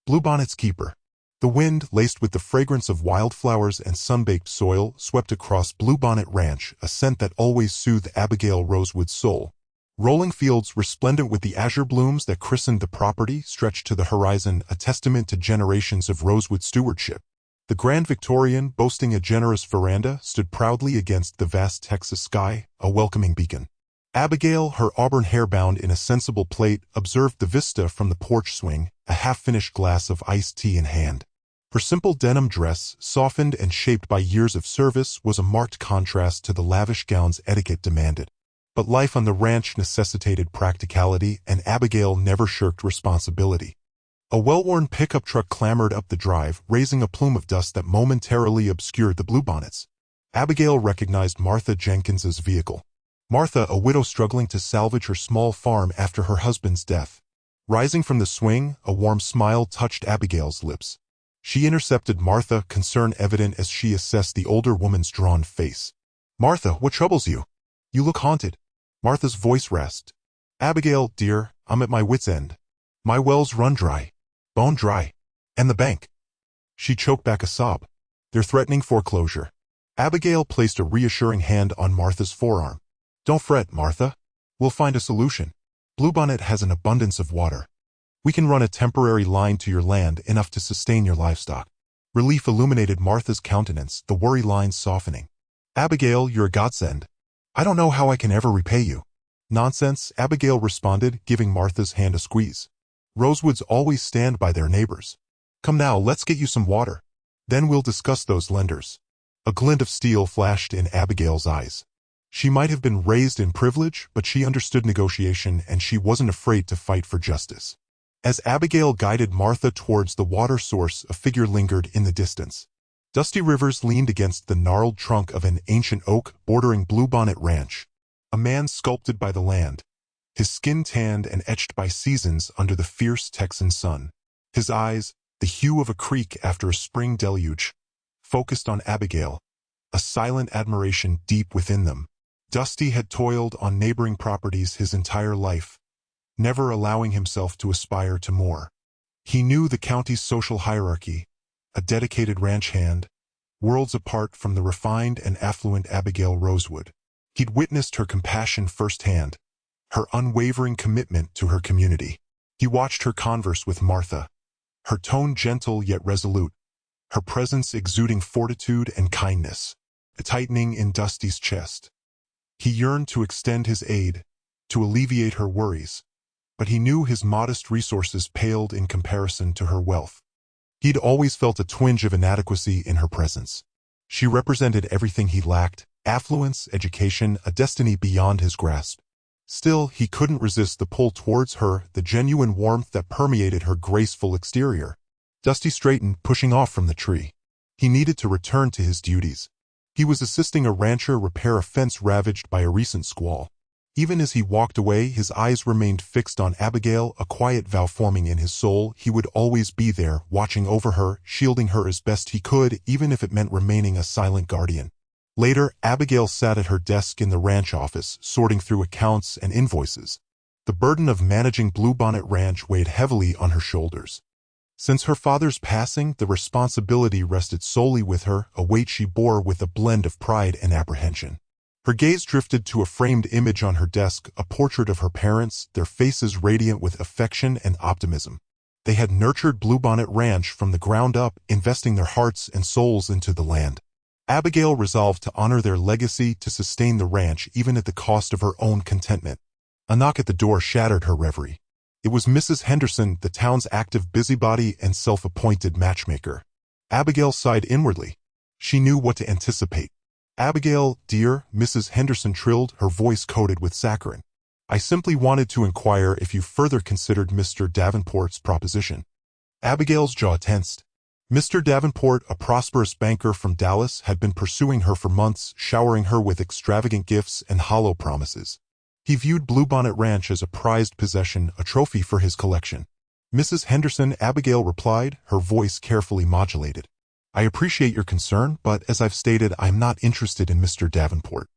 Bluebonnet's Keeper. The wind, laced with the fragrance of wildflowers and sun-baked soil, swept across Bluebonnet Ranch, a scent that always soothed Abigail Rosewood's soul. Rolling fields resplendent with the azure blooms that christened the property stretched to the horizon, a testament to generations of Rosewood stewardship. The Grand Victorian, boasting a generous veranda, stood proudly against the vast Texas sky, a welcoming beacon. Abigail, her auburn hair bound in a sensible plait, observed the vista from the porch swing, a half-finished glass of iced tea in hand. Her simple denim dress, softened and shaped by years of service, was a marked contrast to the lavish gowns etiquette demanded. But life on the ranch necessitated practicality, and Abigail never shirked responsibility. A well-worn pickup truck clambered up the drive, raising a plume of dust that momentarily obscured the Bluebonnets. Abigail recognized Martha Jenkins's vehicle. Martha, a widow struggling to salvage her small farm after her husband's death. Rising from the swing, a warm smile touched Abigail's lips. She intercepted Martha, concern evident as she assessed the older woman's drawn face. "Martha, what troubles you? You look haunted." Martha's voice rasped. "Abigail, dear, I'm at my wit's end. My wells run dry. Bone dry. And the bank." She choked back a sob. "They're threatening foreclosure." Abigail placed a reassuring hand on Martha's forearm. "Don't fret, Martha. We'll find a solution. Bluebonnet has an abundance of water. We can run a temporary line to your land, enough to sustain your livestock." Relief illuminated Martha's countenance, the worry lines softening. "Abigail, you're a godsend. I don't know how I can ever repay you." "Nonsense," Abigail responded, giving Martha's hand a squeeze. "Rosewoods always stand by their neighbors. Come now, let's get you some water. Then we'll discuss those lenders." A glint of steel flashed in Abigail's eyes. She might have been raised in privilege, but she understood negotiation, and she wasn't afraid to fight for justice. As Abigail guided Martha towards the water source, a figure lingered in the distance. Dusty Rivers leaned against the gnarled trunk of an ancient oak bordering Bluebonnet Ranch, a man sculpted by the land, his skin tanned and etched by seasons under the fierce Texan sun. His eyes, the hue of a creek after a spring deluge, focused on Abigail, a silent admiration deep within them. Dusty had toiled on neighboring properties his entire life, never allowing himself to aspire to more. He knew the county's social hierarchy, a dedicated ranch hand, worlds apart from the refined and affluent Abigail Rosewood. He'd witnessed her compassion firsthand, her unwavering commitment to her community. He watched her converse with Martha, her tone gentle yet resolute, her presence exuding fortitude and kindness, a tightening in Dusty's chest. He yearned to extend his aid, to alleviate her worries, but he knew his modest resources paled in comparison to her wealth. He'd always felt a twinge of inadequacy in her presence. She represented everything he lacked: affluence, education, a destiny beyond his grasp. Still, he couldn't resist the pull towards her, the genuine warmth that permeated her graceful exterior. Dusty straightened, pushing off from the tree. He needed to return to his duties. He was assisting a rancher repair a fence ravaged by a recent squall. Even as he walked away, his eyes remained fixed on Abigail, a quiet vow forming in his soul. He would always be there, watching over her, shielding her as best he could, even if it meant remaining a silent guardian. Later, Abigail sat at her desk in the ranch office, sorting through accounts and invoices. The burden of managing Bluebonnet Ranch weighed heavily on her shoulders. Since her father's passing, the responsibility rested solely with her, a weight she bore with a blend of pride and apprehension. Her gaze drifted to a framed image on her desk, a portrait of her parents, their faces radiant with affection and optimism. They had nurtured Bluebonnet Ranch from the ground up, investing their hearts and souls into the land. Abigail resolved to honor their legacy, to sustain the ranch even at the cost of her own contentment. A knock at the door shattered her reverie. It was Mrs. Henderson, the town's active busybody and self-appointed matchmaker. Abigail sighed inwardly. She knew what to anticipate. "Abigail, dear," Mrs. Henderson trilled, her voice coated with saccharine. "I simply wanted to inquire if you further considered Mr. Davenport's proposition." Abigail's jaw tensed. Mr. Davenport, a prosperous banker from Dallas, had been pursuing her for months, showering her with extravagant gifts and hollow promises. He viewed Bluebonnet Ranch as a prized possession, a trophy for his collection. "Mrs. Henderson," Abigail replied, her voice carefully modulated, "I appreciate your concern, but as I've stated, I'm not interested in Mr. Davenport."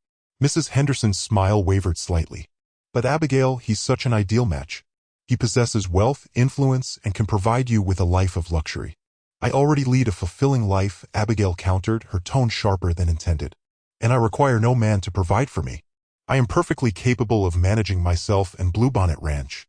Mrs. Henderson's smile wavered slightly. "But Abigail, he's such an ideal match. He possesses wealth, influence, and can provide you with a life of luxury. I already lead a fulfilling life, Abigail countered, her tone sharper than intended. And I require no man to provide for me. I am perfectly capable of managing myself and Bluebonnet Ranch.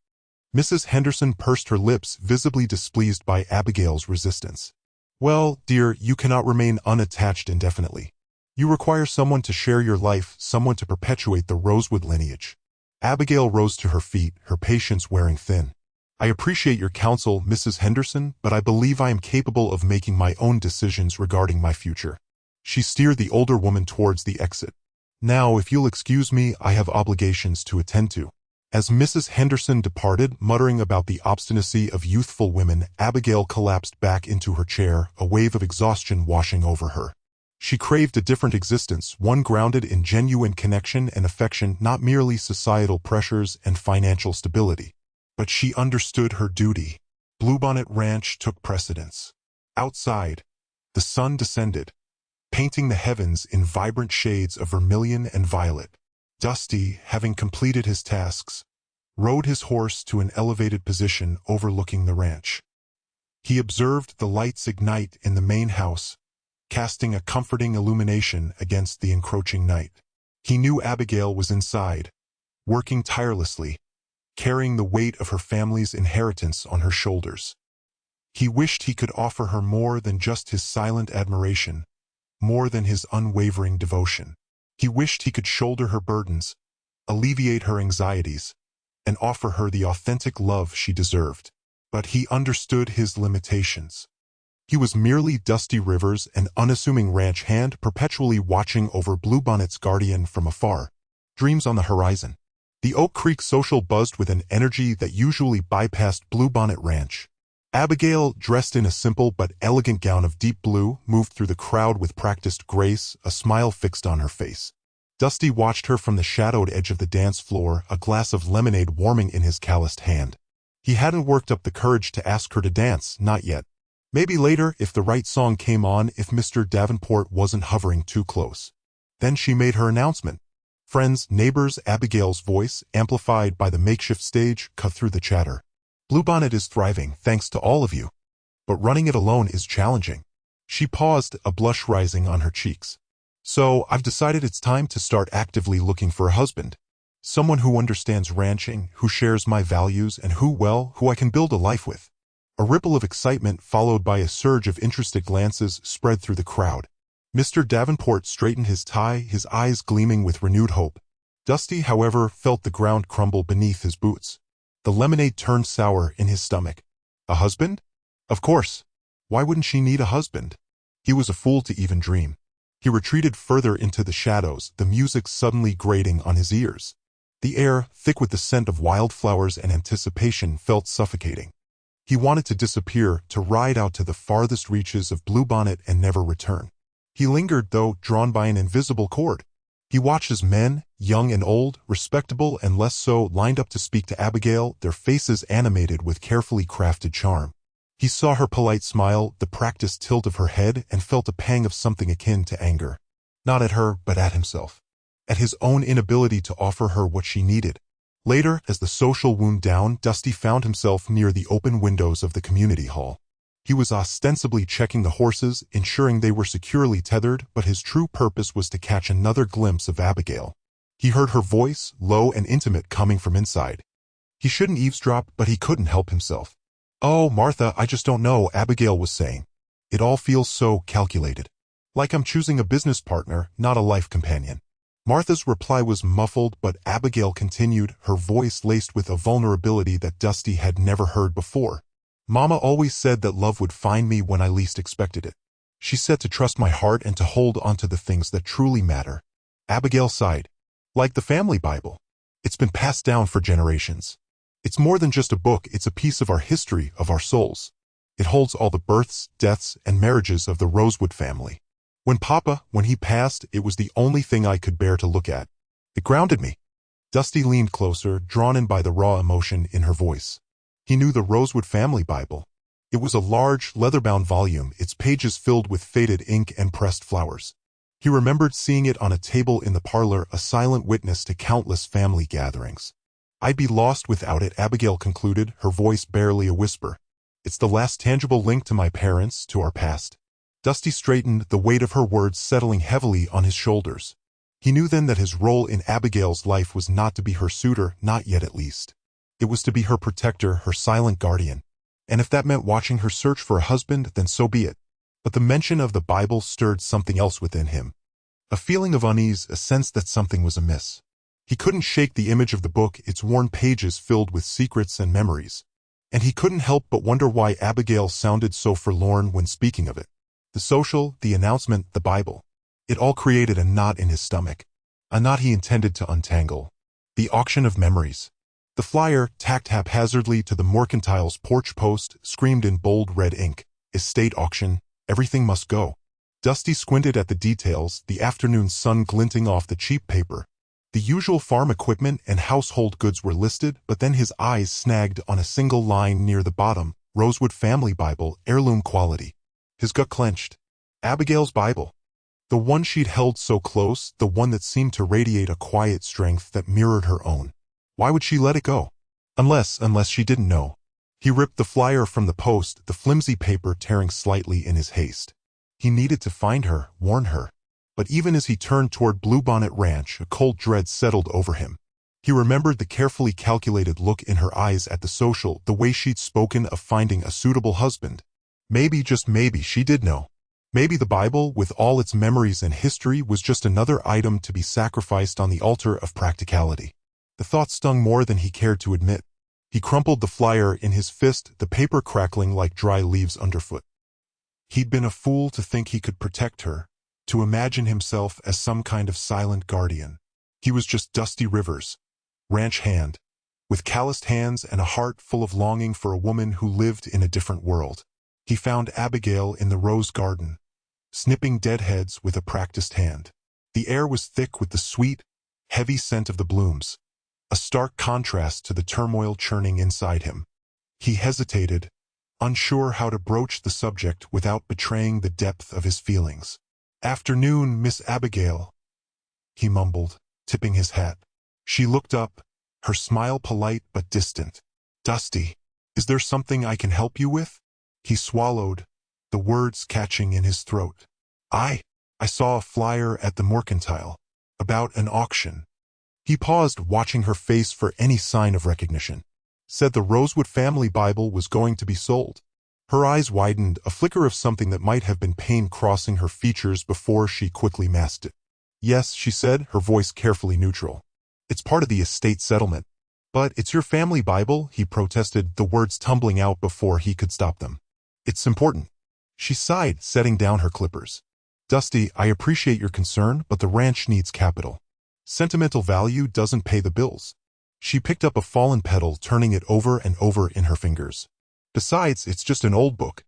Mrs. Henderson pursed her lips, visibly displeased by Abigail's resistance. Well, dear, you cannot remain unattached indefinitely. You require someone to share your life, someone to perpetuate the Rosewood lineage. Abigail rose to her feet, her patience wearing thin. I appreciate your counsel, Mrs. Henderson, but I believe I am capable of making my own decisions regarding my future. She steered the older woman towards the exit. Now, if you'll excuse me, I have obligations to attend to. As Mrs. Henderson departed, muttering about the obstinacy of youthful women, Abigail collapsed back into her chair, a wave of exhaustion washing over her. She craved a different existence, one grounded in genuine connection and affection, not merely societal pressures and financial stability. But she understood her duty. Bluebonnet Ranch took precedence. Outside, the sun descended, painting the heavens in vibrant shades of vermilion and violet. Dusty, having completed his tasks, rode his horse to an elevated position overlooking the ranch. He observed the lights ignite in the main house, casting a comforting illumination against the encroaching night. He knew Abigail was inside, working tirelessly, carrying the weight of her family's inheritance on her shoulders. He wished he could offer her more than just his silent admiration, more than his unwavering devotion. He wished he could shoulder her burdens, alleviate her anxieties, and offer her the authentic love she deserved. But he understood his limitations. He was merely Dusty Rivers, an unassuming ranch hand perpetually watching over Bluebonnet's guardian from afar. Dreams on the horizon. The Oak Creek social buzzed with an energy that usually bypassed Bluebonnet Ranch. Abigail, dressed in a simple but elegant gown of deep blue, moved through the crowd with practiced grace, a smile fixed on her face. Dusty watched her from the shadowed edge of the dance floor, a glass of lemonade warming in his calloused hand. He hadn't worked up the courage to ask her to dance, not yet. Maybe later, if the right song came on, if Mr. Davenport wasn't hovering too close. Then she made her announcement. Friends, neighbors, Abigail's voice, amplified by the makeshift stage, cut through the chatter. Bluebonnet is thriving, thanks to all of you. But running it alone is challenging. She paused, a blush rising on her cheeks. So, I've decided it's time to start actively looking for a husband. Someone who understands ranching, who shares my values, and who I can build a life with. A ripple of excitement followed by a surge of interested glances spread through the crowd. Mr. Davenport straightened his tie, his eyes gleaming with renewed hope. Dusty, however, felt the ground crumble beneath his boots. The lemonade turned sour in his stomach. A husband? Of course. Why wouldn't she need a husband? He was a fool to even dream. He retreated further into the shadows, the music suddenly grating on his ears. The air, thick with the scent of wildflowers and anticipation, felt suffocating. He wanted to disappear, to ride out to the farthest reaches of Bluebonnet and never return. He lingered, though, drawn by an invisible cord. He watched as men, young and old, respectable and less so, lined up to speak to Abigail, their faces animated with carefully crafted charm. He saw her polite smile, the practiced tilt of her head, and felt a pang of something akin to anger. Not at her, but at himself. At his own inability to offer her what she needed. Later, as the social wound down, Dusty found himself near the open windows of the community hall. He was ostensibly checking the horses, ensuring they were securely tethered, but his true purpose was to catch another glimpse of Abigail. He heard her voice, low and intimate, coming from inside. He shouldn't eavesdrop, but he couldn't help himself. "Oh, Martha, I just don't know," Abigail was saying. "It all feels so calculated. Like I'm choosing a business partner, not a life companion." Martha's reply was muffled, but Abigail continued, her voice laced with a vulnerability that Dusty had never heard before. "Mama always said that love would find me when I least expected it. She said to trust my heart and to hold on to the things that truly matter." Abigail sighed. "Like the family Bible. It's been passed down for generations. It's more than just a book, it's a piece of our history, of our souls. It holds all the births, deaths, and marriages of the Rosewood family. When he passed, it was the only thing I could bear to look at. It grounded me." Dusty leaned closer, drawn in by the raw emotion in her voice. He knew the Rosewood family Bible. It was a large, leather-bound volume, its pages filled with faded ink and pressed flowers. He remembered seeing it on a table in the parlor, a silent witness to countless family gatherings. I'd be lost without it, Abigail concluded, her voice barely a whisper. It's the last tangible link to my parents, to our past. Dusty straightened, the weight of her words settling heavily on his shoulders. He knew then that his role in Abigail's life was not to be her suitor, not yet at least. It was to be her protector, her silent guardian. And if that meant watching her search for a husband, then so be it. But the mention of the Bible stirred something else within him. A feeling of unease, a sense that something was amiss. He couldn't shake the image of the book, its worn pages filled with secrets and memories. And he couldn't help but wonder why Abigail sounded so forlorn when speaking of it. The social, the announcement, the Bible. It all created a knot in his stomach. A knot he intended to untangle. The auction of memories. The flyer, tacked haphazardly to the mercantile's porch post, screamed in bold red ink. Estate auction. Everything must go. Dusty squinted at the details, the afternoon sun glinting off the cheap paper. The usual farm equipment and household goods were listed, but then his eyes snagged on a single line near the bottom, Rosewood Family Bible, heirloom quality. His gut clenched. Abigail's Bible. The one she'd held so close, the one that seemed to radiate a quiet strength that mirrored her own. Why would she let it go? Unless she didn't know. He ripped the flyer from the post, the flimsy paper tearing slightly in his haste. He needed to find her, warn her. But even as he turned toward Bluebonnet Ranch, a cold dread settled over him. He remembered the carefully calculated look in her eyes at the social, the way she'd spoken of finding a suitable husband. Maybe, just maybe, she did know. Maybe the Bible, with all its memories and history, was just another item to be sacrificed on the altar of practicality. The thought stung more than he cared to admit. He crumpled the flyer in his fist, the paper crackling like dry leaves underfoot. He'd been a fool to think he could protect her, to imagine himself as some kind of silent guardian. He was just Dusty Rivers, ranch hand, with calloused hands and a heart full of longing for a woman who lived in a different world. He found Abigail in the rose garden, snipping deadheads with a practiced hand. The air was thick with the sweet, heavy scent of the blooms, a stark contrast to the turmoil churning inside him. He hesitated, unsure how to broach the subject without betraying the depth of his feelings. "Afternoon, Miss Abigail," he mumbled, tipping his hat. She looked up, her smile polite but distant. "Dusty, is there something I can help you with?" He swallowed, the words catching in his throat. I saw a flyer at the mercantile, about an auction." He paused, watching her face for any sign of recognition. Said the Rosewood Family Bible was going to be sold. Her eyes widened, a flicker of something that might have been pain crossing her features before she quickly masked it. "Yes," she said, her voice carefully neutral. "It's part of the estate settlement." "But it's your family Bible," he protested, the words tumbling out before he could stop them. "It's important." She sighed, setting down her clippers. "Dusty, I appreciate your concern, but the ranch needs capital. Sentimental value doesn't pay the bills." She picked up a fallen petal, turning it over and over in her fingers. "Besides, it's just an old book."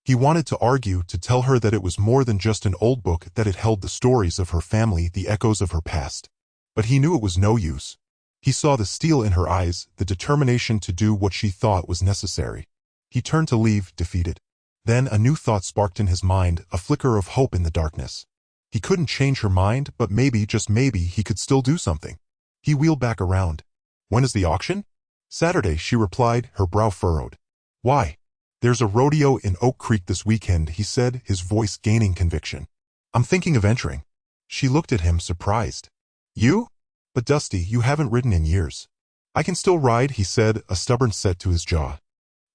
He wanted to argue, to tell her that it was more than just an old book, that it held the stories of her family, the echoes of her past. But he knew it was no use. He saw the steel in her eyes, the determination to do what she thought was necessary. He turned to leave, defeated. Then a new thought sparked in his mind, a flicker of hope in the darkness. He couldn't change her mind, but maybe, just maybe, he could still do something. He wheeled back around. "When is the auction?" "Saturday," she replied, her brow furrowed. "Why?" "There's a rodeo in Oak Creek this weekend," he said, his voice gaining conviction. "I'm thinking of entering." She looked at him, surprised. "You? But Dusty, you haven't ridden in years." "I can still ride," he said, a stubborn set to his jaw.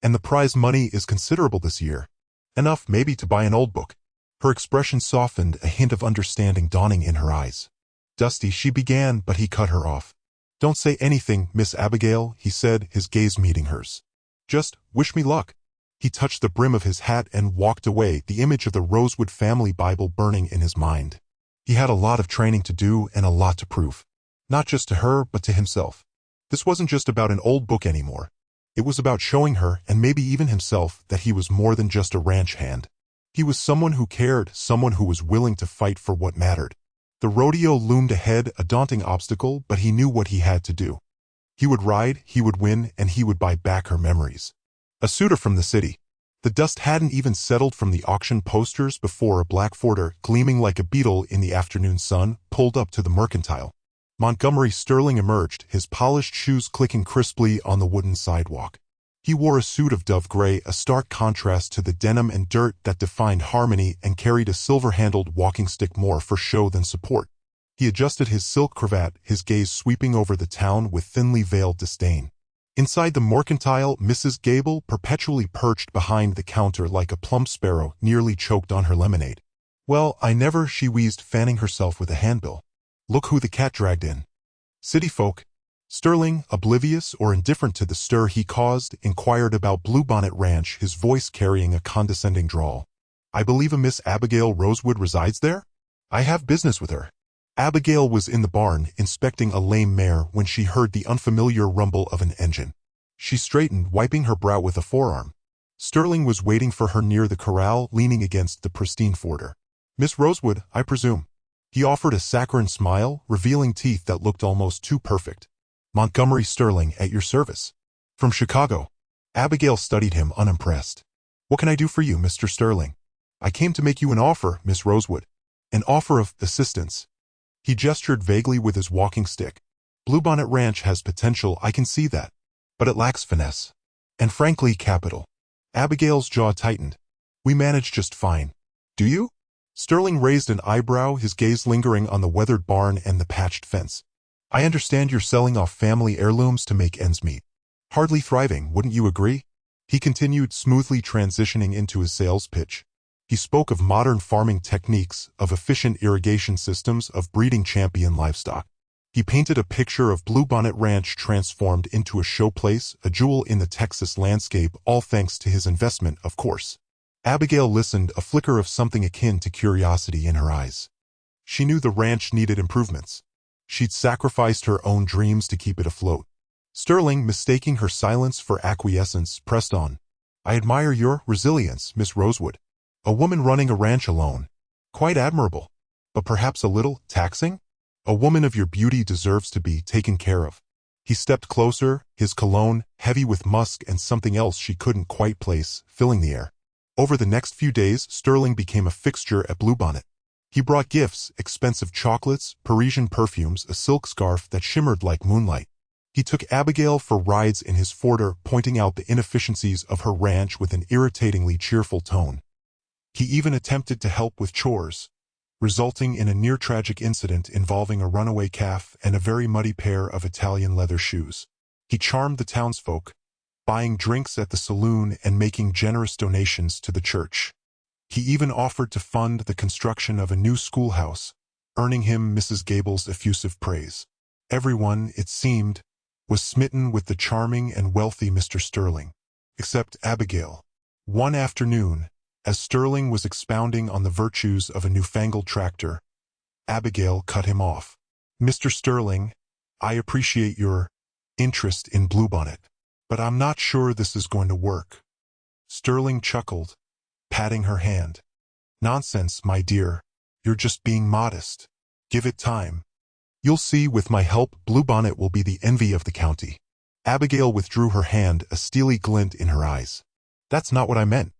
"And the prize money is considerable this year. Enough, maybe, to buy an old book." Her expression softened, a hint of understanding dawning in her eyes. "Dusty," she began, but he cut her off. "Don't say anything, Miss Abigail," he said, his gaze meeting hers. "Just wish me luck." He touched the brim of his hat and walked away, the image of the Rosewood Family Bible burning in his mind. He had a lot of training to do and a lot to prove. Not just to her, but to himself. This wasn't just about an old book anymore. It was about showing her, and maybe even himself, that he was more than just a ranch hand. He was someone who cared, someone who was willing to fight for what mattered. The rodeo loomed ahead, a daunting obstacle, but he knew what he had to do. He would ride, he would win, and he would buy back her memories. A suitor from the city. The dust hadn't even settled from the auction posters before a black Forder, gleaming like a beetle in the afternoon sun, pulled up to the mercantile. Montgomery Sterling emerged, his polished shoes clicking crisply on the wooden sidewalk. He wore a suit of dove gray, a stark contrast to the denim and dirt that defined Harmony, and carried a silver-handled walking stick more for show than support. He adjusted his silk cravat, his gaze sweeping over the town with thinly veiled disdain. Inside the mercantile, Mrs. Gable perpetually perched behind the counter like a plump sparrow, nearly choked on her lemonade. "Well, I never," she wheezed, fanning herself with a handbill. "Look who the cat dragged in." City folk. Sterling, oblivious or indifferent to the stir he caused, inquired about Bluebonnet Ranch, his voice carrying a condescending drawl. "I believe a Miss Abigail Rosewood resides there? I have business with her." Abigail was in the barn, inspecting a lame mare, when she heard the unfamiliar rumble of an engine. She straightened, wiping her brow with a forearm. Sterling was waiting for her near the corral, leaning against the pristine forder. "Miss Rosewood, I presume." He offered a saccharine smile, revealing teeth that looked almost too perfect. "Montgomery Sterling, at your service." "From Chicago." Abigail studied him, unimpressed. "What can I do for you, Mr. Sterling?" "I came to make you an offer, Miss Rosewood." "An offer of assistance?" He gestured vaguely with his walking stick. "Bluebonnet Ranch has potential, I can see that. But it lacks finesse. And frankly, capital." Abigail's jaw tightened. "We manage just fine." "Do you?" Sterling raised an eyebrow, his gaze lingering on the weathered barn and the patched fence. "I understand you're selling off family heirlooms to make ends meet. Hardly thriving, wouldn't you agree?" He continued, smoothly transitioning into his sales pitch. He spoke of modern farming techniques, of efficient irrigation systems, of breeding champion livestock. He painted a picture of Bluebonnet Ranch transformed into a showplace, a jewel in the Texas landscape, all thanks to his investment, of course. Abigail listened, a flicker of something akin to curiosity in her eyes. She knew the ranch needed improvements. She'd sacrificed her own dreams to keep it afloat. Sterling, mistaking her silence for acquiescence, pressed on. "I admire your resilience, Miss Rosewood. A woman running a ranch alone. Quite admirable. But perhaps a little taxing? A woman of your beauty deserves to be taken care of." He stepped closer, his cologne, heavy with musk and something else she couldn't quite place, filling the air. Over the next few days, Sterling became a fixture at Bluebonnet. He brought gifts, expensive chocolates, Parisian perfumes, a silk scarf that shimmered like moonlight. He took Abigail for rides in his Forder, pointing out the inefficiencies of her ranch with an irritatingly cheerful tone. He even attempted to help with chores, resulting in a near-tragic incident involving a runaway calf and a very muddy pair of Italian leather shoes. He charmed the townsfolk, buying drinks at the saloon and making generous donations to the church. He even offered to fund the construction of a new schoolhouse, earning him Mrs. Gable's effusive praise. Everyone, it seemed, was smitten with the charming and wealthy Mr. Sterling, except Abigail. One afternoon, as Sterling was expounding on the virtues of a newfangled tractor, Abigail cut him off. "Mr. Sterling, I appreciate your interest in Bluebonnet, but I'm not sure this is going to work." Sterling chuckled, patting her hand. "Nonsense, my dear. You're just being modest. Give it time. You'll see, with my help, Bluebonnet will be the envy of the county." Abigail withdrew her hand, a steely glint in her eyes. "That's not what I meant.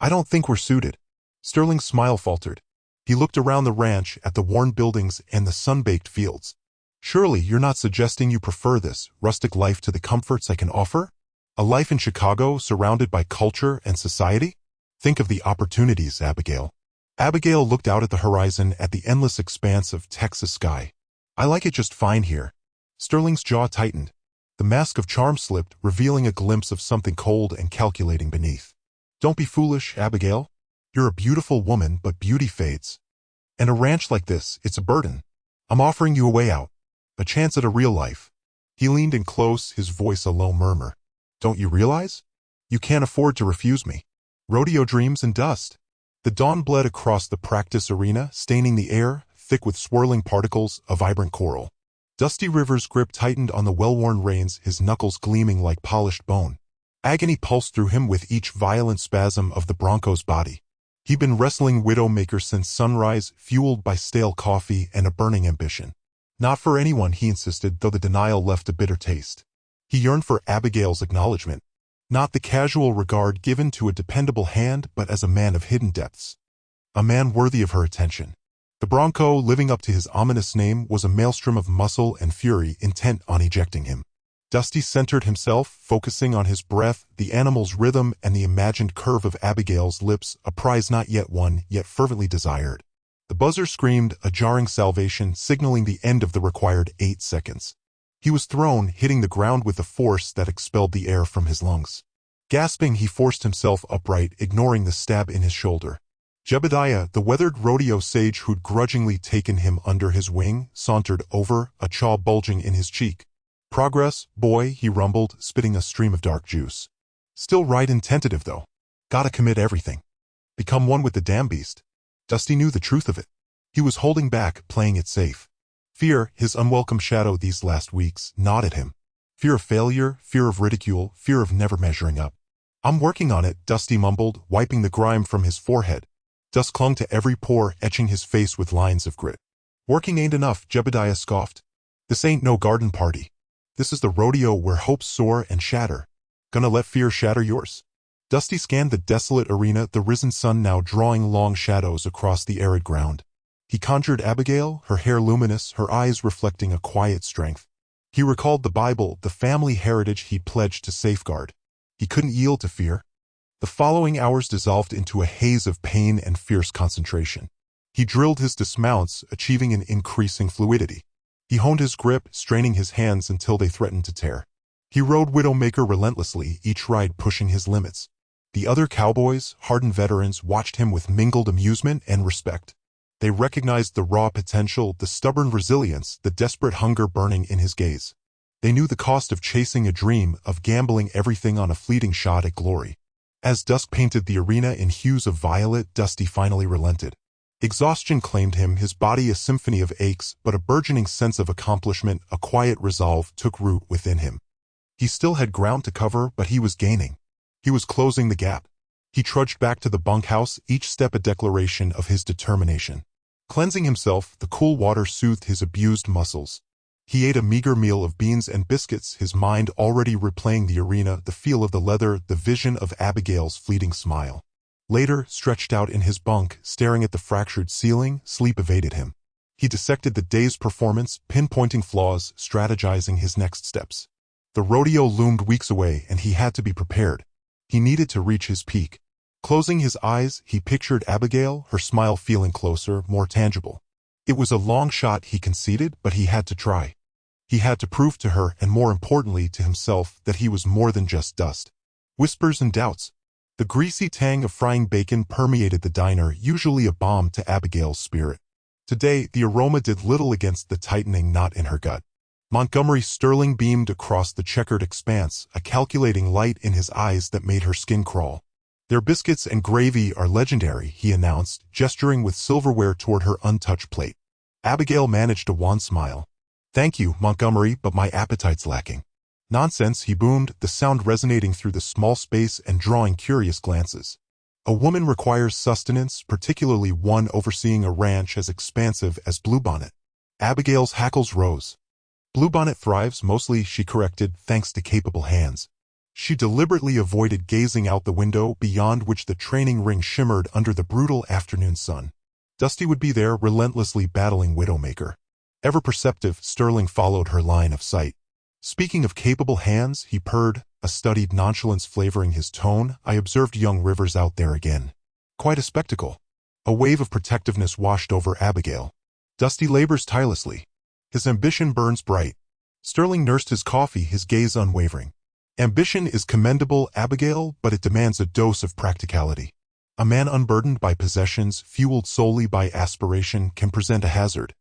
I don't think we're suited." Sterling's smile faltered. He looked around the ranch at the worn buildings and the sun-baked fields. "Surely you're not suggesting you prefer this rustic life to the comforts I can offer? A life in Chicago surrounded by culture and society? Think of the opportunities, Abigail." Abigail looked out at the horizon, at the endless expanse of Texas sky. "I like it just fine here." Sterling's jaw tightened. The mask of charm slipped, revealing a glimpse of something cold and calculating beneath. "Don't be foolish, Abigail. You're a beautiful woman, but beauty fades. And a ranch like this, it's a burden. I'm offering you a way out. A chance at a real life." He leaned in close, his voice a low murmur. "Don't you realize? You can't afford to refuse me. Rodeo dreams and dust." The dawn bled across the practice arena, staining the air, thick with swirling particles of vibrant coral. Dusty Rivers' grip tightened on the well-worn reins, his knuckles gleaming like polished bone. Agony pulsed through him with each violent spasm of the bronco's body. He'd been wrestling Widowmaker since sunrise, fueled by stale coffee and a burning ambition. Not for anyone, he insisted, though the denial left a bitter taste. He yearned for Abigail's acknowledgement. Not the casual regard given to a dependable hand, but as a man of hidden depths. A man worthy of her attention. The Bronco, living up to his ominous name, was a maelstrom of muscle and fury intent on ejecting him. Dusty centered himself, focusing on his breath, the animal's rhythm, and the imagined curve of Abigail's lips, a prize not yet won, yet fervently desired. The buzzer screamed, a jarring salvation, signaling the end of the required 8 seconds. He was thrown, hitting the ground with a force that expelled the air from his lungs. Gasping, he forced himself upright, ignoring the stab in his shoulder. Jebediah, the weathered rodeo sage who'd grudgingly taken him under his wing, sauntered over, a jaw bulging in his cheek. "Progress, boy," he rumbled, spitting a stream of dark juice. "Still right and tentative, though. Gotta commit everything. Become one with the damn beast." Dusty knew the truth of it. He was holding back, playing it safe. Fear, his unwelcome shadow these last weeks, gnawed at him. Fear of failure, fear of ridicule, fear of never measuring up. "I'm working on it," Dusty mumbled, wiping the grime from his forehead. Dust clung to every pore, etching his face with lines of grit. "Working ain't enough," Jebediah scoffed. "This ain't no garden party. This is the rodeo where hopes soar and shatter. Gonna let fear shatter yours?" Dusty scanned the desolate arena, the risen sun now drawing long shadows across the arid ground. He conjured Abigail, her hair luminous, her eyes reflecting a quiet strength. He recalled the Bible, the family heritage he'd pledged to safeguard. He couldn't yield to fear. The following hours dissolved into a haze of pain and fierce concentration. He drilled his dismounts, achieving an increasing fluidity. He honed his grip, straining his hands until they threatened to tear. He rode Widowmaker relentlessly, each ride pushing his limits. The other cowboys, hardened veterans, watched him with mingled amusement and respect. They recognized the raw potential, the stubborn resilience, the desperate hunger burning in his gaze. They knew the cost of chasing a dream, of gambling everything on a fleeting shot at glory. As dusk painted the arena in hues of violet, Dusty finally relented. Exhaustion claimed him, his body a symphony of aches, but a burgeoning sense of accomplishment, a quiet resolve, took root within him. He still had ground to cover, but he was gaining. He was closing the gap. He trudged back to the bunkhouse, each step a declaration of his determination. Cleansing himself, the cool water soothed his abused muscles. He ate a meager meal of beans and biscuits, his mind already replaying the arena, the feel of the leather, the vision of Abigail's fleeting smile. Later, stretched out in his bunk, staring at the fractured ceiling, sleep evaded him. He dissected the day's performance, pinpointing flaws, strategizing his next steps. The rodeo loomed weeks away, and he had to be prepared. He needed to reach his peak. Closing his eyes, he pictured Abigail, her smile feeling closer, more tangible. It was a long shot, he conceded, but he had to try. He had to prove to her, and more importantly to himself, that he was more than just dust. Whispers and doubts. The greasy tang of frying bacon permeated the diner, usually a balm to Abigail's spirit. Today, the aroma did little against the tightening knot in her gut. Montgomery Sterling beamed across the checkered expanse, a calculating light in his eyes that made her skin crawl. "Their biscuits and gravy are legendary," he announced, gesturing with silverware toward her untouched plate. Abigail managed a wan smile. "Thank you, Montgomery, but my appetite's lacking." "Nonsense," he boomed, the sound resonating through the small space and drawing curious glances. "A woman requires sustenance, particularly one overseeing a ranch as expansive as Bluebonnet." Abigail's hackles rose. "Bluebonnet thrives mostly," she corrected, "thanks to capable hands." She deliberately avoided gazing out the window beyond which the training ring shimmered under the brutal afternoon sun. Dusty would be there, relentlessly battling Widowmaker. Ever perceptive, Sterling followed her line of sight. "Speaking of capable hands," he purred, a studied nonchalance flavoring his tone, "I observed young Rivers out there again. Quite a spectacle." A wave of protectiveness washed over Abigail. "Dusty labors tirelessly. His ambition burns bright." Sterling nursed his coffee, his gaze unwavering. "Ambition is commendable, Abigail, but it demands a dose of practicality. A man unburdened by possessions, fueled solely by aspiration, can present a hazard,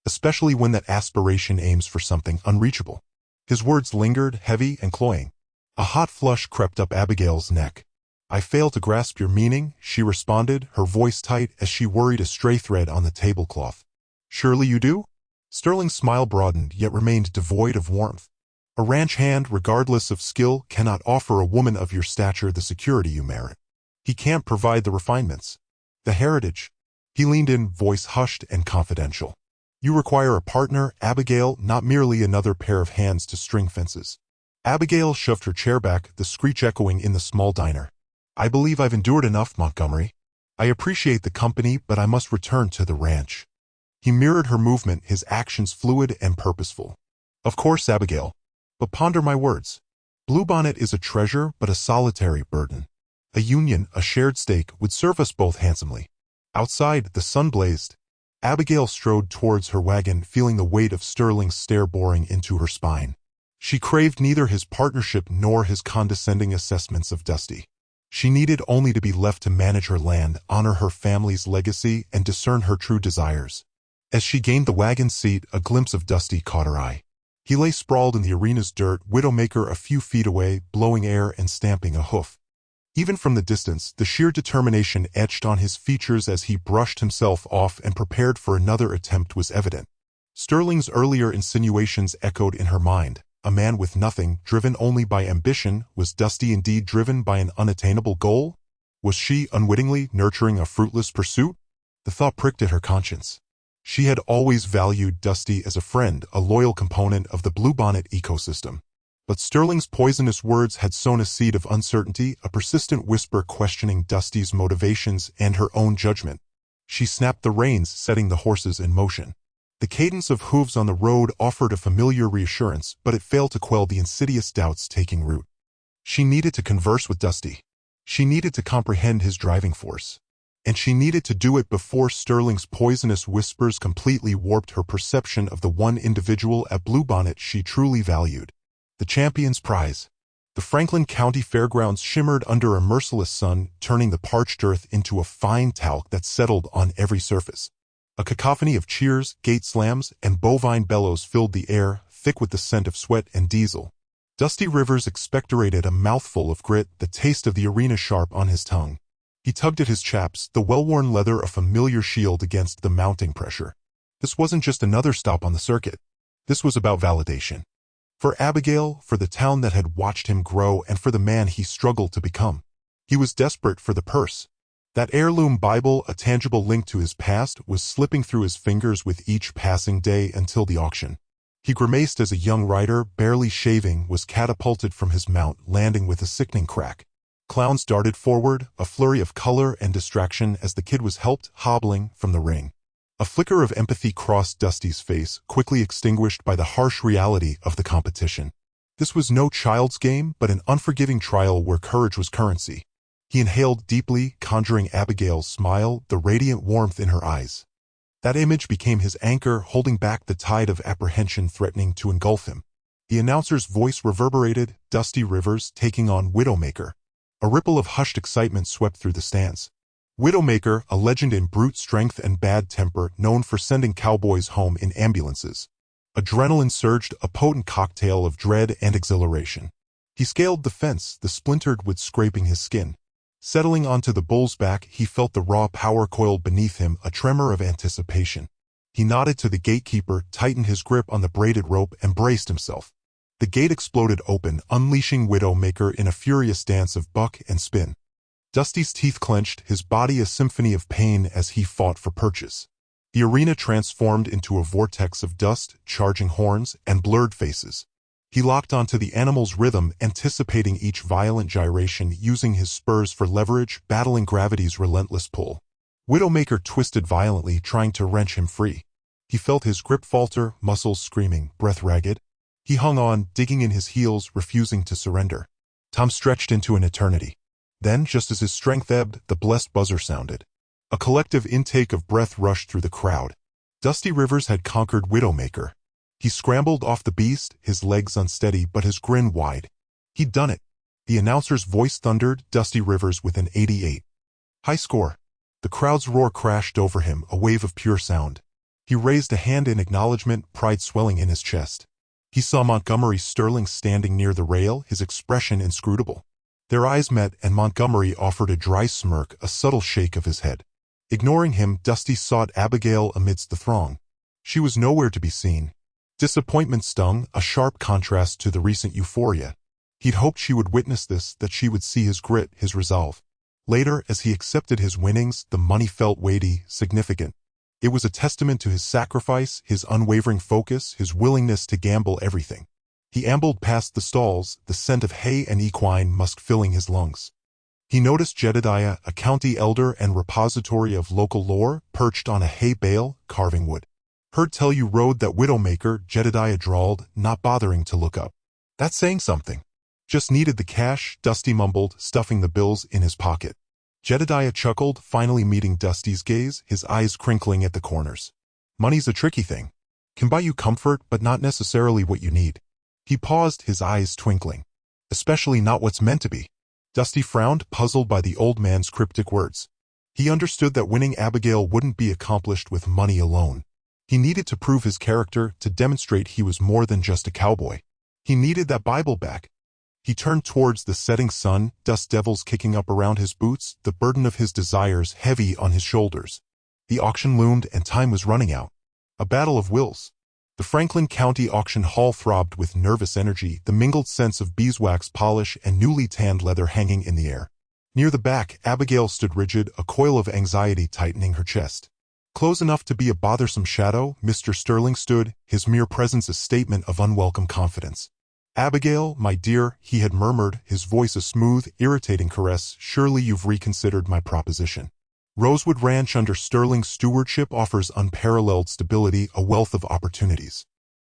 especially when that aspiration aims for something unreachable." His words lingered, heavy and cloying. A hot flush crept up Abigail's neck. "I fail to grasp your meaning," she responded, her voice tight as she worried a stray thread on the tablecloth. "Surely you do?" Sterling's smile broadened, yet remained devoid of warmth. "A ranch hand, regardless of skill, cannot offer a woman of your stature the security you merit. He can't provide the refinements, the heritage." He leaned in, voice hushed and confidential. "You require a partner, Abigail, not merely another pair of hands to string fences." Abigail shoved her chair back, the screech echoing in the small diner. "I believe I've endured enough, Montgomery. I appreciate the company, but I must return to the ranch." He mirrored her movement, his actions fluid and purposeful. Of course, Abigail. But ponder my words. Bluebonnet is a treasure, but a solitary burden. A union, a shared stake, would serve us both handsomely. Outside, the sun blazed. Abigail strode towards her wagon, feeling the weight of Sterling's stare boring into her spine. She craved neither his partnership nor his condescending assessments of Dusty. She needed only to be left to manage her land, honor her family's legacy, and discern her true desires. As she gained the wagon seat, a glimpse of Dusty caught her eye. He lay sprawled in the arena's dirt, Widowmaker a few feet away, blowing air and stamping a hoof. Even from the distance, the sheer determination etched on his features as he brushed himself off and prepared for another attempt was evident. Sterling's earlier insinuations echoed in her mind. A man with nothing, driven only by ambition, was Dusty indeed driven by an unattainable goal? Was she, unwittingly, nurturing a fruitless pursuit? The thought pricked at her conscience. She had always valued Dusty as a friend, a loyal component of the Bluebonnet ecosystem. But Sterling's poisonous words had sown a seed of uncertainty, a persistent whisper questioning Dusty's motivations and her own judgment. She snapped the reins, setting the horses in motion. The cadence of hooves on the road offered a familiar reassurance, but it failed to quell the insidious doubts taking root. She needed to converse with Dusty. She needed to comprehend his driving force. And she needed to do it before Sterling's poisonous whispers completely warped her perception of the one individual at Bluebonnet she truly valued. The champion's prize. The Franklin County Fairgrounds shimmered under a merciless sun, turning the parched earth into a fine talc that settled on every surface. A cacophony of cheers, gate slams, and bovine bellows filled the air, thick with the scent of sweat and diesel. Dusty Rivers expectorated a mouthful of grit, the taste of the arena sharp on his tongue. He tugged at his chaps, the well-worn leather a familiar shield against the mounting pressure. This wasn't just another stop on the circuit. This was about validation. For Abigail, for the town that had watched him grow, and for the man he struggled to become. He was desperate for the purse. That heirloom Bible, a tangible link to his past, was slipping through his fingers with each passing day until the auction. He grimaced as a young rider, barely shaving, was catapulted from his mount, landing with a sickening crack. Clowns darted forward, a flurry of color and distraction as the kid was helped, hobbling, from the ring. A flicker of empathy crossed Dusty's face, quickly extinguished by the harsh reality of the competition. This was no child's game, but an unforgiving trial where courage was currency. He inhaled deeply, conjuring Abigail's smile, the radiant warmth in her eyes. That image became his anchor, holding back the tide of apprehension threatening to engulf him. The announcer's voice reverberated, Dusty Rivers taking on Widowmaker. A ripple of hushed excitement swept through the stands. Widowmaker, a legend in brute strength and bad temper, known for sending cowboys home in ambulances. Adrenaline surged, a potent cocktail of dread and exhilaration. He scaled the fence, the splintered wood scraping his skin. Settling onto the bull's back, he felt the raw power coiled beneath him, a tremor of anticipation. He nodded to the gatekeeper, tightened his grip on the braided rope, and braced himself. The gate exploded open, unleashing Widowmaker in a furious dance of buck and spin. Dusty's teeth clenched, his body a symphony of pain as he fought for purchase. The arena transformed into a vortex of dust, charging horns, and blurred faces. He locked onto the animal's rhythm, anticipating each violent gyration, using his spurs for leverage, battling gravity's relentless pull. Widowmaker twisted violently, trying to wrench him free. He felt his grip falter, muscles screaming, breath ragged. He hung on, digging in his heels, refusing to surrender. Tom stretched into an eternity. Then, just as his strength ebbed, the blessed buzzer sounded. A collective intake of breath rushed through the crowd. Dusty Rivers had conquered Widowmaker. He scrambled off the beast, his legs unsteady but his grin wide. He'd done it. The announcer's voice thundered, Dusty Rivers with an 88. High score. The crowd's roar crashed over him, a wave of pure sound. He raised a hand in acknowledgement, pride swelling in his chest. He saw Montgomery Sterling standing near the rail, his expression inscrutable. Their eyes met, and Montgomery offered a dry smirk, a subtle shake of his head. Ignoring him, Dusty sought Abigail amidst the throng. She was nowhere to be seen. Disappointment stung, a sharp contrast to the recent euphoria. He'd hoped she would witness this, that she would see his grit, his resolve. Later, as he accepted his winnings, the money felt weighty, significant. It was a testament to his sacrifice, his unwavering focus, his willingness to gamble everything. He ambled past the stalls, the scent of hay and equine musk filling his lungs. He noticed Jedediah, a county elder and repository of local lore, perched on a hay bale, carving wood. Heard tell you rode that Widowmaker, Jedediah drawled, not bothering to look up. That's saying something. Just needed the cash, Dusty mumbled, stuffing the bills in his pocket. Jedediah chuckled, finally meeting Dusty's gaze, his eyes crinkling at the corners. Money's a tricky thing. Can buy you comfort, but not necessarily what you need. He paused, his eyes twinkling. Especially not what's meant to be. Dusty frowned, puzzled by the old man's cryptic words. He understood that winning Abigail wouldn't be accomplished with money alone. He needed to prove his character, to demonstrate he was more than just a cowboy. He needed that Bible back. He turned towards the setting sun, dust devils kicking up around his boots, the burden of his desires heavy on his shoulders. The auction loomed and time was running out. A battle of wills. The Franklin County Auction Hall throbbed with nervous energy, the mingled sense of beeswax polish and newly tanned leather hanging in the air. Near the back, Abigail stood rigid, a coil of anxiety tightening her chest. Close enough to be a bothersome shadow, Mr. Sterling stood, his mere presence a statement of unwelcome confidence. Abigail, my dear, he had murmured, his voice a smooth, irritating caress, surely you've reconsidered my proposition. Rosewood Ranch under Sterling's stewardship offers unparalleled stability, a wealth of opportunities.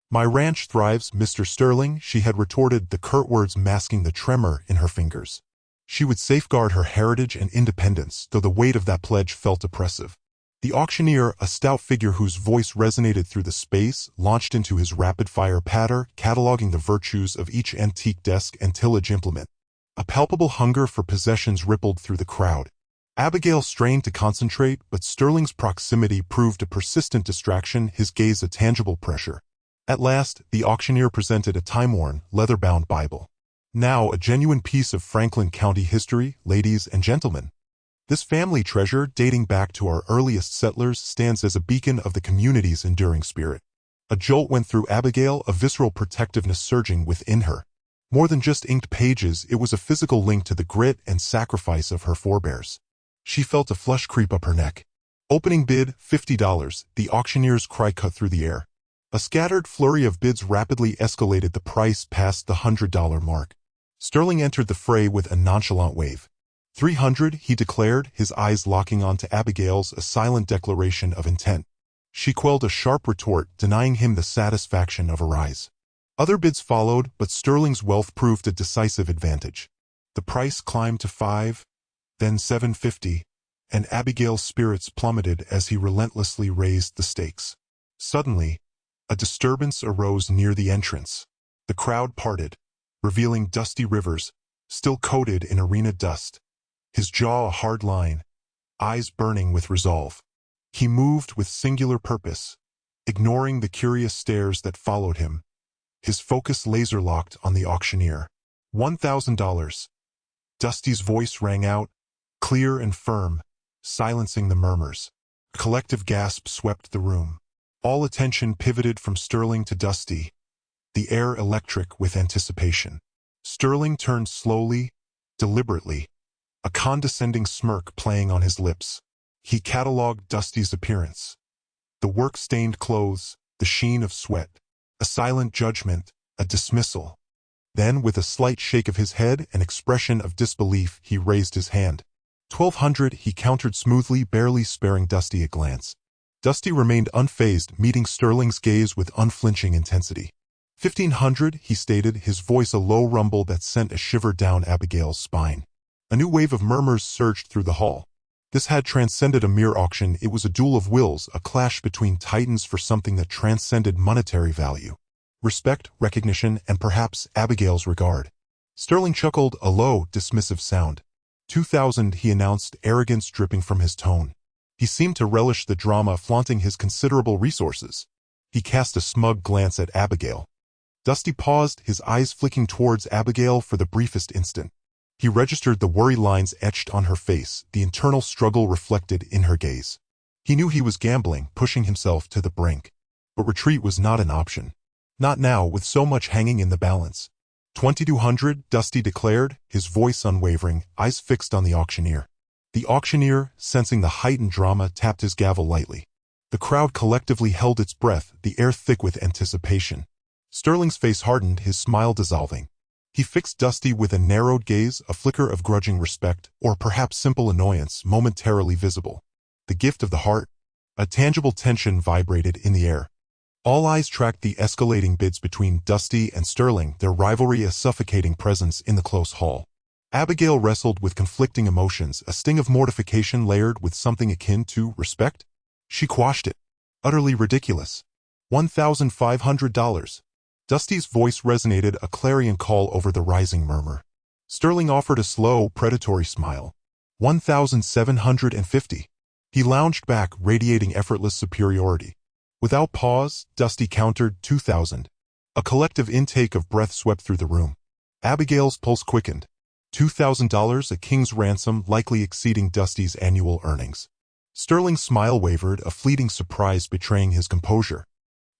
My ranch thrives, Mr. Sterling, she had retorted, the curt words masking the tremor in her fingers. She would safeguard her heritage and independence, though the weight of that pledge felt oppressive. The auctioneer, a stout figure whose voice resonated through the space, launched into his rapid-fire patter, cataloging the virtues of each antique desk and tillage implement. A palpable hunger for possessions rippled through the crowd. Abigail strained to concentrate, but Sterling's proximity proved a persistent distraction, his gaze a tangible pressure. At last, the auctioneer presented a time-worn, leather-bound Bible. Now a genuine piece of Franklin County history, ladies and gentlemen. This family treasure, dating back to our earliest settlers, stands as a beacon of the community's enduring spirit. A jolt went through Abigail, a visceral protectiveness surging within her. More than just inked pages, it was a physical link to the grit and sacrifice of her forebears. She felt a flush creep up her neck. Opening bid, $50, the auctioneer's cry cut through the air. A scattered flurry of bids rapidly escalated the price past the $100 mark. Sterling entered the fray with a nonchalant wave. $300, he declared, his eyes locking onto Abigail's, a silent declaration of intent. She quelled a sharp retort, denying him the satisfaction of a rise. Other bids followed, but Sterling's wealth proved a decisive advantage. The price climbed to $5, then $750, and Abigail's spirits plummeted as he relentlessly raised the stakes. Suddenly, a disturbance arose near the entrance. The crowd parted, revealing Dusty Rivers, still coated in arena dust. His jaw a hard line, eyes burning with resolve. He moved with singular purpose, ignoring the curious stares that followed him. His focus laser-locked on the auctioneer. $1,000. Dusty's voice rang out, clear and firm, silencing the murmurs. A collective gasp swept the room. All attention pivoted from Sterling to Dusty, the air electric with anticipation. Sterling turned slowly, deliberately, a condescending smirk playing on his lips. He catalogued Dusty's appearance. The work-stained clothes, the sheen of sweat, a silent judgment, a dismissal. Then, with a slight shake of his head, an expression of disbelief, he raised his hand. $1,200, he countered smoothly, barely sparing Dusty a glance. Dusty remained unfazed, meeting Sterling's gaze with unflinching intensity. $1,500, he stated, his voice a low rumble that sent a shiver down Abigail's spine. A new wave of murmurs surged through the hall. This had transcended a mere auction, it was a duel of wills, a clash between titans for something that transcended monetary value. Respect, recognition, and perhaps Abigail's regard. Sterling chuckled, a low, dismissive sound. $2,000, he announced, arrogance dripping from his tone. He seemed to relish the drama, flaunting his considerable resources. He cast a smug glance at Abigail. Dusty paused, his eyes flicking towards Abigail for the briefest instant. He registered the worry lines etched on her face, the internal struggle reflected in her gaze. He knew he was gambling, pushing himself to the brink. But retreat was not an option. Not now, with so much hanging in the balance. $2,200, Dusty declared, his voice unwavering, eyes fixed on the auctioneer. The auctioneer, sensing the heightened drama, tapped his gavel lightly. The crowd collectively held its breath, the air thick with anticipation. Sterling's face hardened, his smile dissolving. He fixed Dusty with a narrowed gaze, a flicker of grudging respect, or perhaps simple annoyance momentarily visible. The gift of the heart. A tangible tension vibrated in the air. All eyes tracked the escalating bids between Dusty and Sterling, their rivalry a suffocating presence in the close hall. Abigail wrestled with conflicting emotions, a sting of mortification layered with something akin to respect. She quashed it. Utterly ridiculous. $1,500. Dusty's voice resonated, a clarion call over the rising murmur. Sterling offered a slow, predatory smile. $1,750. He lounged back, radiating effortless superiority. Without pause, Dusty countered $2,000. A collective intake of breath swept through the room. Abigail's pulse quickened. $2,000, a king's ransom, likely exceeding Dusty's annual earnings. Sterling's smile wavered, a fleeting surprise betraying his composure.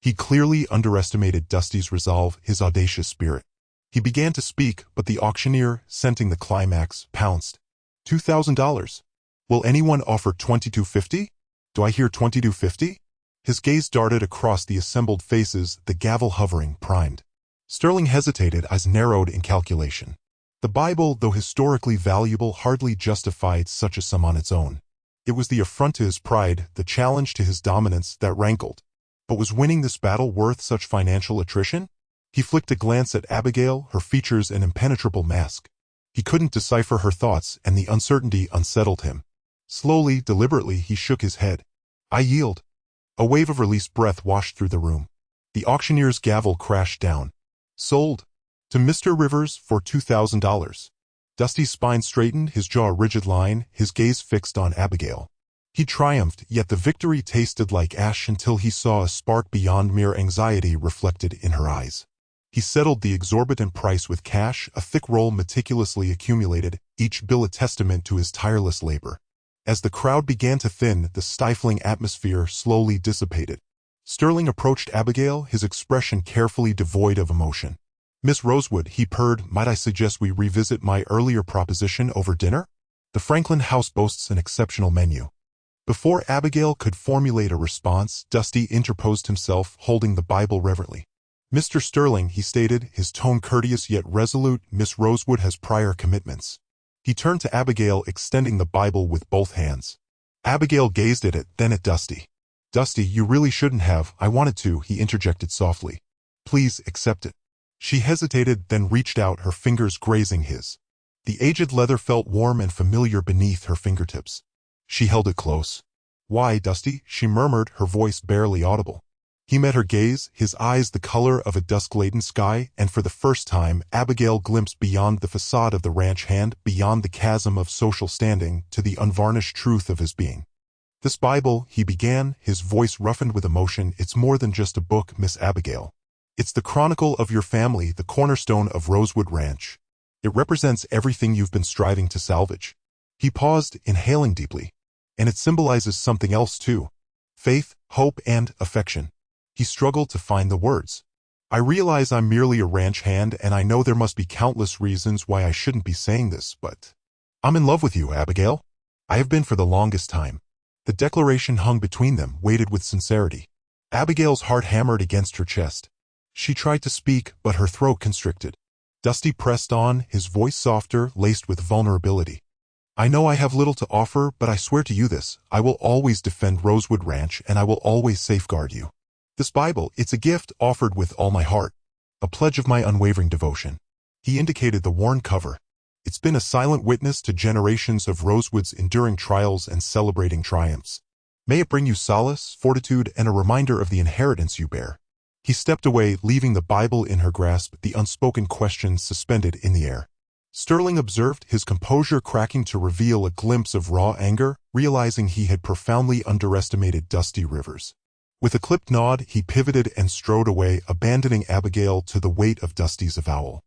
He clearly underestimated Dusty's resolve, his audacious spirit. He began to speak, but the auctioneer, scenting the climax, pounced. $2,000. Will anyone offer $2,250? Do I hear $2,250? His gaze darted across the assembled faces, the gavel hovering, primed. Sterling hesitated, eyes narrowed in calculation. The Bible, though historically valuable, hardly justified such a sum on its own. It was the affront to his pride, the challenge to his dominance, that rankled. But was winning this battle worth such financial attrition? He flicked a glance at Abigail, her features an impenetrable mask. He couldn't decipher her thoughts, and the uncertainty unsettled him. Slowly, deliberately, he shook his head. I yield. A wave of released breath washed through the room. The auctioneer's gavel crashed down. Sold. To Mr. Rivers for $2,000. Dusty's spine straightened, his jaw a rigid line, his gaze fixed on Abigail. He triumphed, yet the victory tasted like ash until he saw a spark beyond mere anxiety reflected in her eyes. He settled the exorbitant price with cash, a thick roll meticulously accumulated, each bill a testament to his tireless labor. As the crowd began to thin, the stifling atmosphere slowly dissipated. Sterling approached Abigail, his expression carefully devoid of emotion. Miss Rosewood, he purred, might I suggest we revisit my earlier proposition over dinner? The Franklin house boasts an exceptional menu. Before Abigail could formulate a response, Dusty interposed himself, holding the Bible reverently. Mr. Sterling, he stated, his tone courteous yet resolute, Miss Rosewood has prior commitments. He turned to Abigail, extending the Bible with both hands. Abigail gazed at it, then at Dusty. Dusty, you really shouldn't have, I wanted to, he interjected softly. Please accept it. She hesitated, then reached out, her fingers grazing his. The aged leather felt warm and familiar beneath her fingertips. She held it close. Why, Dusty, she murmured, her voice barely audible. He met her gaze, his eyes the color of a dusk-laden sky, and for the first time, Abigail glimpsed beyond the facade of the ranch hand, beyond the chasm of social standing, to the unvarnished truth of his being. This Bible, he began, his voice roughened with emotion, it's more than just a book, Miss Abigail. It's the chronicle of your family, the cornerstone of Rosewood Ranch. It represents everything you've been striving to salvage. He paused, inhaling deeply. And it symbolizes something else too. Faith, hope, and affection. He struggled to find the words. I realize I'm merely a ranch hand, and I know there must be countless reasons why I shouldn't be saying this, but I'm in love with you, Abigail. I have been for the longest time. The declaration hung between them, weighted with sincerity. Abigail's heart hammered against her chest. She tried to speak, but her throat constricted. Dusty pressed on, his voice softer, laced with vulnerability. I know I have little to offer, but I swear to you this, I will always defend Rosewood Ranch, and I will always safeguard you. This Bible, it's a gift offered with all my heart. A pledge of my unwavering devotion. He indicated the worn cover. It's been a silent witness to generations of Rosewood's enduring trials and celebrating triumphs. May it bring you solace, fortitude, and a reminder of the inheritance you bear. He stepped away, leaving the Bible in her grasp, the unspoken question suspended in the air. Sterling observed, his composure cracking to reveal a glimpse of raw anger, realizing he had profoundly underestimated Dusty Rivers. With a clipped nod, he pivoted and strode away, abandoning Abigail to the weight of Dusty's avowal.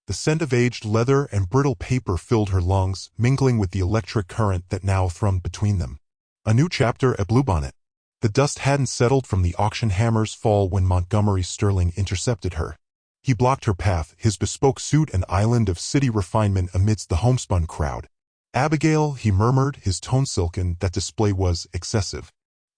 The scent of aged leather and brittle paper filled her lungs, mingling with the electric current that now thrummed between them. A new chapter at Bluebonnet. The dust hadn't settled from the auction hammer's fall when Montgomery Sterling intercepted her. He blocked her path, his bespoke suit an island of city refinement amidst the homespun crowd. Abigail, he murmured, his tone silken, that display was excessive.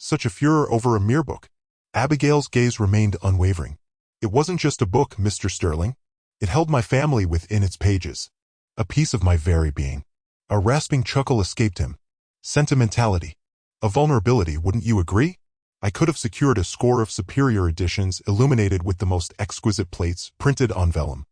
Such a furor over a mere book. Abigail's gaze remained unwavering. It wasn't just a book, Mr. Sterling. It held my family within its pages. A piece of my very being. A rasping chuckle escaped him. Sentimentality. A vulnerability, wouldn't you agree? I could have secured a score of superior editions illuminated with the most exquisite plates printed on vellum.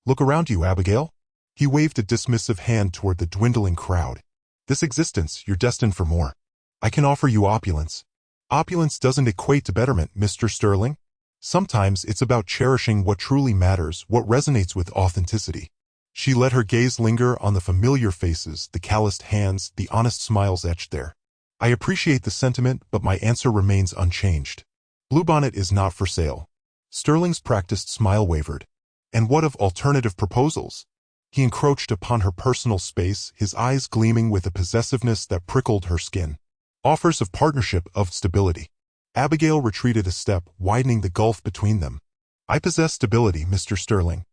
Look around you, Abigail. He waved a dismissive hand toward the dwindling crowd. This existence, you're destined for more. I can offer you opulence. Opulence doesn't equate to betterment, Mr. Sterling. Sometimes it's about cherishing what truly matters, what resonates with authenticity. She let her gaze linger on the familiar faces, the calloused hands, the honest smiles etched there. I appreciate the sentiment, but my answer remains unchanged. Bluebonnet is not for sale. Sterling's practiced smile wavered. And what of alternative proposals? He encroached upon her personal space, his eyes gleaming with a possessiveness that prickled her skin. Offers of partnership, of stability. Abigail retreated a step, widening the gulf between them. I possess stability, Mr. Sterling.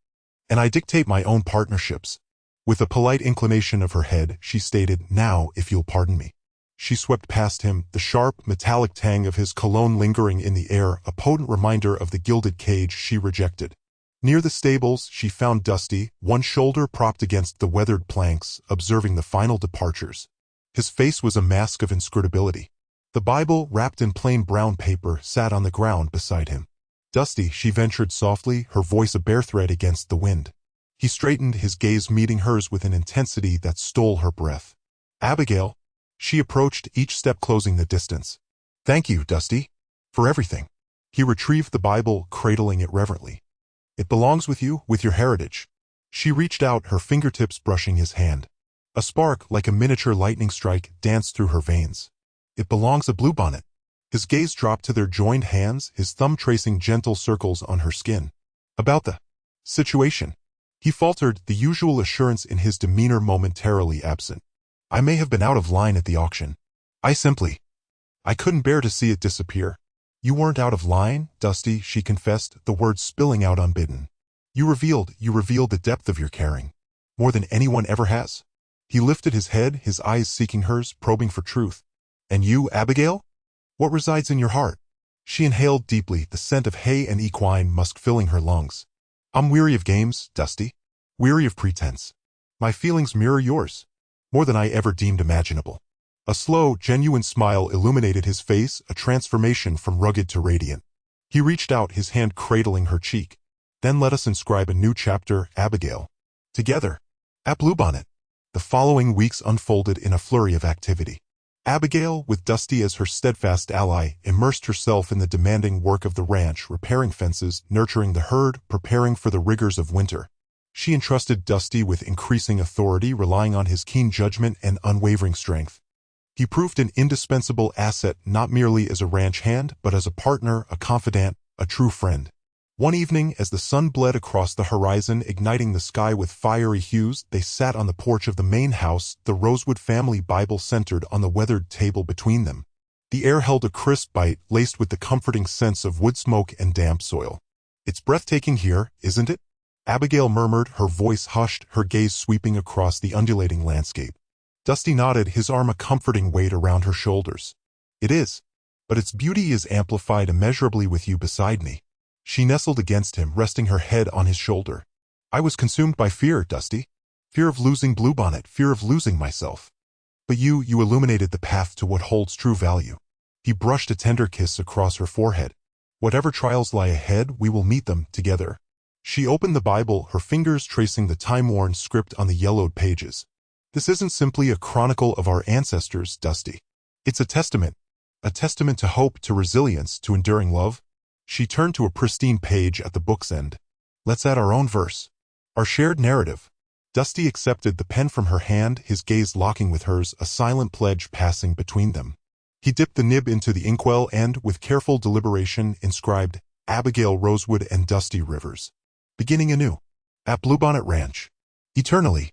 And I dictate my own partnerships. With a polite inclination of her head, she stated, now, if you'll pardon me. She swept past him, the sharp, metallic tang of his cologne lingering in the air, a potent reminder of the gilded cage she rejected. Near the stables, she found Dusty, one shoulder propped against the weathered planks, observing the final departures. His face was a mask of inscrutability. The Bible, wrapped in plain brown paper, sat on the ground beside him. Dusty, she ventured softly, her voice a bare thread against the wind. He straightened, his gaze meeting hers with an intensity that stole her breath. Abigail. She approached, each step closing the distance. Thank you, Dusty. For everything. He retrieved the Bible, cradling it reverently. It belongs with you, with your heritage. She reached out, her fingertips brushing his hand. A spark, like a miniature lightning strike, danced through her veins. It belongs to Bluebonnet. His gaze dropped to their joined hands, his thumb tracing gentle circles on her skin. About the situation. He faltered, the usual assurance in his demeanor momentarily absent. I may have been out of line at the auction. I couldn't bear to see it disappear. You weren't out of line, Dusty, she confessed, the words spilling out unbidden. You revealed the depth of your caring. More than anyone ever has. He lifted his head, his eyes seeking hers, probing for truth. And you, Abigail? What resides in your heart? She inhaled deeply, the scent of hay and equine musk filling her lungs. I'm weary of games, Dusty. Weary of pretense. My feelings mirror yours. More than I ever deemed imaginable. A slow, genuine smile illuminated his face, a transformation from rugged to radiant. He reached out, his hand cradling her cheek. Then let us inscribe a new chapter, Abigail. Together. At Bluebonnet. The following weeks unfolded in a flurry of activity. Abigail, with Dusty as her steadfast ally, immersed herself in the demanding work of the ranch, repairing fences, nurturing the herd, preparing for the rigors of winter. She entrusted Dusty with increasing authority, relying on his keen judgment and unwavering strength. He proved an indispensable asset not merely as a ranch hand, but as a partner, a confidant, a true friend. One evening, as the sun bled across the horizon, igniting the sky with fiery hues, they sat on the porch of the main house, the Rosewood family Bible centered on the weathered table between them. The air held a crisp bite, laced with the comforting sense of wood smoke and damp soil. It's breathtaking here, isn't it? Abigail murmured, her voice hushed, her gaze sweeping across the undulating landscape. Dusty nodded, his arm a comforting weight around her shoulders. It is. But its beauty is amplified immeasurably with you beside me. She nestled against him, resting her head on his shoulder. I was consumed by fear, Dusty. Fear of losing Bluebonnet, fear of losing myself. But you illuminated the path to what holds true value. He brushed a tender kiss across her forehead. Whatever trials lie ahead, we will meet them together. She opened the Bible, her fingers tracing the time-worn script on the yellowed pages. This isn't simply a chronicle of our ancestors, Dusty. It's a testament to hope, to resilience, to enduring love. She turned to a pristine page at the book's end. Let's add our own verse. Our shared narrative. Dusty accepted the pen from her hand, his gaze locking with hers, a silent pledge passing between them. He dipped the nib into the inkwell and, with careful deliberation, inscribed, Abigail Rosewood and Dusty Rivers. Beginning anew. At Bluebonnet Ranch. Eternally.